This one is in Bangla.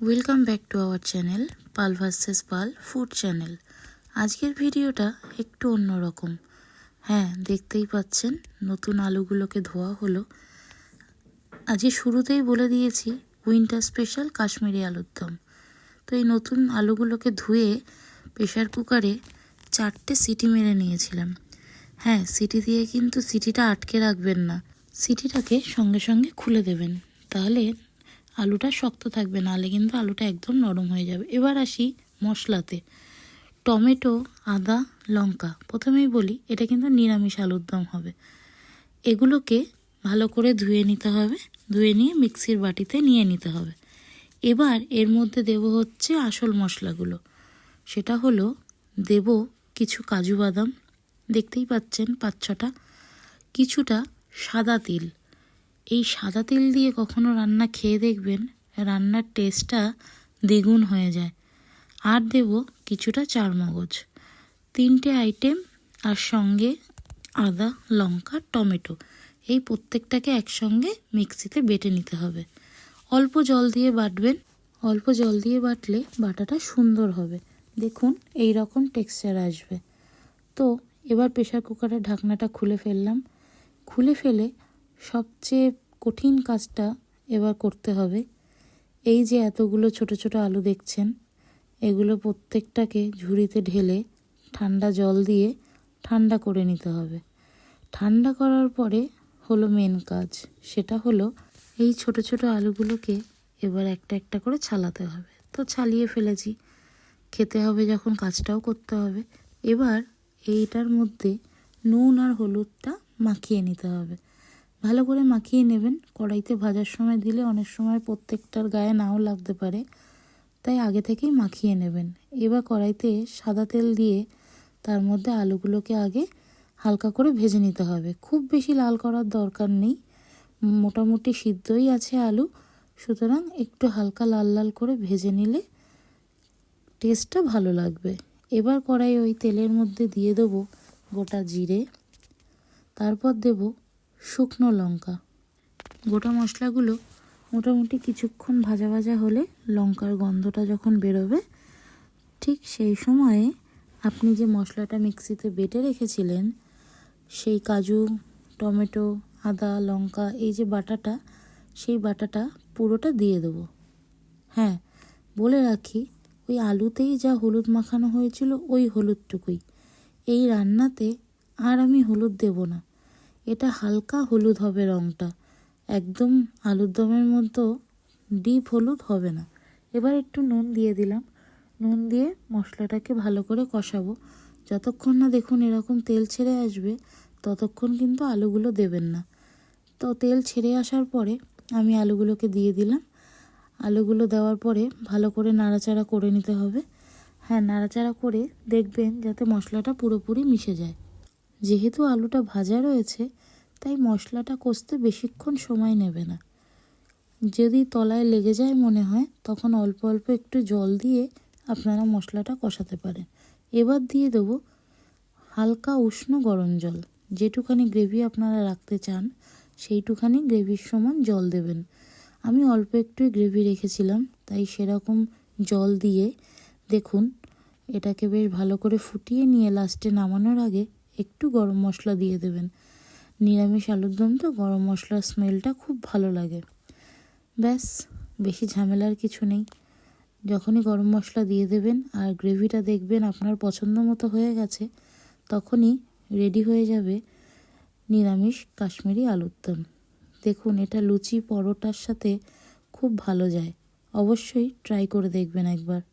Welcome back to our channel Pal versus Pal food channel. আজকের ভিডিওটা একটু অন্যরকম। হ্যাঁ, দেখতেই পাচ্ছেন নতুন আলুগুলোকে ধোয়া হলো। আজকে শুরুতেই বলে দিয়েছি উইন্টার স্পেশাল কাশ্মীরি আলুর দম। তো এই নতুন আলুগুলোকে ধুয়ে প্রেশার কুকারে 4টে সিটি মেরে নিয়েছিলাম। হ্যাঁ, সিটি দিয়ে কিন্তু সিটিটা আটকে রাখবেন না, সিটিটাকে সঙ্গে সঙ্গে খুলে দেবেন, তাহলে আলুটা শক্ত থাকবে, নাহলে কিন্তু আলুটা একদম নরম হয়ে যাবে। এবার আসি মশলাতে। টমেটো, আদা, লঙ্কা। প্রথমেই বলি এটা কিন্তু নিরামিষ আলুর দম হবে। এগুলোকে ভালো করে ধুয়ে নিতে হবে, ধুয়ে নিয়ে মিক্সির বাটিতে নিয়ে নিতে হবে। এবার এর মধ্যে দেব হচ্ছে আসল মশলাগুলো। সেটা হলো দেব কিছু কাজু বাদাম, দেখতেই পাচ্ছেন 5-6টা, কিছুটা সাদা তিল। এই সাদা তিল দিয়ে কখনো রান্না খেয়ে দেখবেন, রান্নার টেস্টটা দ্বিগুণ হয়ে যায়। আর দেব কিছুটা চারমগজ। 3টে আইটেম, আর সঙ্গে আদা, লঙ্কা, টমেটো। এই প্রত্যেকটাকে একসঙ্গে মিক্সিতে বেটে নিতে হবে। অল্প জল দিয়ে বাটবেন, অল্প জল দিয়ে বাটলে বাটাটা সুন্দর হবে। দেখুন এই রকম টেক্সচার আসবে। তো এবার প্রেশার কুকারের ঢাকনাটা খুলে ফেললাম। খুলে ফেলে সবচেয়ে কঠিন কাজটা এবার করতে হবে। এই যে এতগুলো ছোট ছোট আলু দেখছেন, এগুলো প্রত্যেকটাকে ঝুড়িতে ঢেলে ঠান্ডা জল দিয়ে ঠান্ডা করে নিতে হবে। ঠান্ডা করার পরে হলো মেন কাজ, সেটা হলো এই ছোট ছোট আলুগুলোকে এবার একটা একটা করে ছালাতে হবে। তো ছালিয়ে ফেলেছি, খেতে হবে যখন কাজটাও করতে হবে। এবার এইটার মধ্যে নুন আর হলুদটা মাখিয়ে নিতে হবে। ভালো করে মাখিয়ে নেবেন। কড়াইতে ভাজার সময় দিলে অনেক সময় প্রত্যেকটার গায়ে নাও লাগতে পারে, তাই আগে থেকেই মাখিয়ে নেবেন। এবার কড়াইতে সাদা তেল দিয়ে তার মধ্যে আলুগুলোকে আগে হালকা করে ভেজে নিতে হবে। খুব বেশি লাল করার দরকার নেই, মোটামুটি সিদ্ধই আছে আলু, সুতরাং একটু হালকা লাল লাল করে ভেজে নিলে টেস্টটা ভালো লাগবে। এবার কড়াই ওই তেলের মধ্যে দিয়ে দেবো গোটা জিরে, তারপর দেব শুকনো লঙ্কা। গোটা মশলাগুলো মোটামুটি কিছুক্ষণ ভাজা ভাজা হলে, লঙ্কার গন্ধটা যখন বেরোবে, ঠিক সেই সময়ে আপনি যে মশলাটা মিক্সিতে বেটে রেখেছিলেন, সেই কাজু, টমেটো, আদা, লঙ্কা, এই যে বাটাটা, সেই বাটাটা পুরোটা দিয়ে দেবো। হ্যাঁ, বলে রাখি, ওই আলুতেই যা হলুদ মাখানো হয়েছিল ওই হলুদটুকুই। এই রান্নাতে আর আমি হলুদ দেব না, এটা হালকা হলুদ হবে রঙটা, একদম আলুর দমের মতো ডিপ হলুদ হবে না। এবার একটু নুন দিয়ে দিলাম। নুন দিয়ে মশলাটাকে ভালো করে কষাবো। যতক্ষণ না দেখুন এরকম তেল ছেড়ে আসবে, ততক্ষণ কিন্তু আলুগুলো দেবেন না। তো তেল ছেড়ে আসার পরে আমি আলুগুলোকে দিয়ে দিলাম। আলুগুলো দেওয়ার পরে ভালো করে নাড়াচাড়া করে নিতে হবে। হ্যাঁ, নাড়াচাড়া করে দেখবেন যাতে মশলাটা পুরোপুরি মিশে যায়। যেহেতু আলুটা ভাজা রয়েছে, তাই মশলাটা কষতে বেশিক্ষণ সময় নেবে না। যদি তলায় লেগে যায় মনে হয়, তখন অল্প অল্প একটু জল দিয়ে আপনারা মশলাটা কষাতে পারেন। এবার দিয়ে দেবো হালকা উষ্ণ গরম জল। যেটুখানি গ্রেভি আপনারা রাখতে চান, সেইটুখানি গ্রেভির সমান জল দেবেন। আমি অল্প একটুই গ্রেভি রেখেছিলাম, তাই সেরকম জল দিয়ে দেখুন এটাকে বেশ ভালো করে ফুটিয়ে নিয়ে লাস্টে নামানোর আগে একটু গরম মশলা দিয়ে দেবেন। নিরামিষ আলুর দম তো গরম মশলার স্মেলটা খুব ভালো লাগে। ব্যাস, বেশি ঝামেলার কিছু নেই। যখনই গরম মশলা দিয়ে দেবেন আর গ্রেভিটা দেখবেন আপনার পছন্দ মতো হয়ে গেছে, তখনই রেডি হয়ে যাবে নিরামিষ কাশ্মীরি আলুর দম। দেখুন এটা লুচি পরোটার সাথে খুব ভালো যায়। অবশ্যই ট্রাই করে দেখবেন একবার।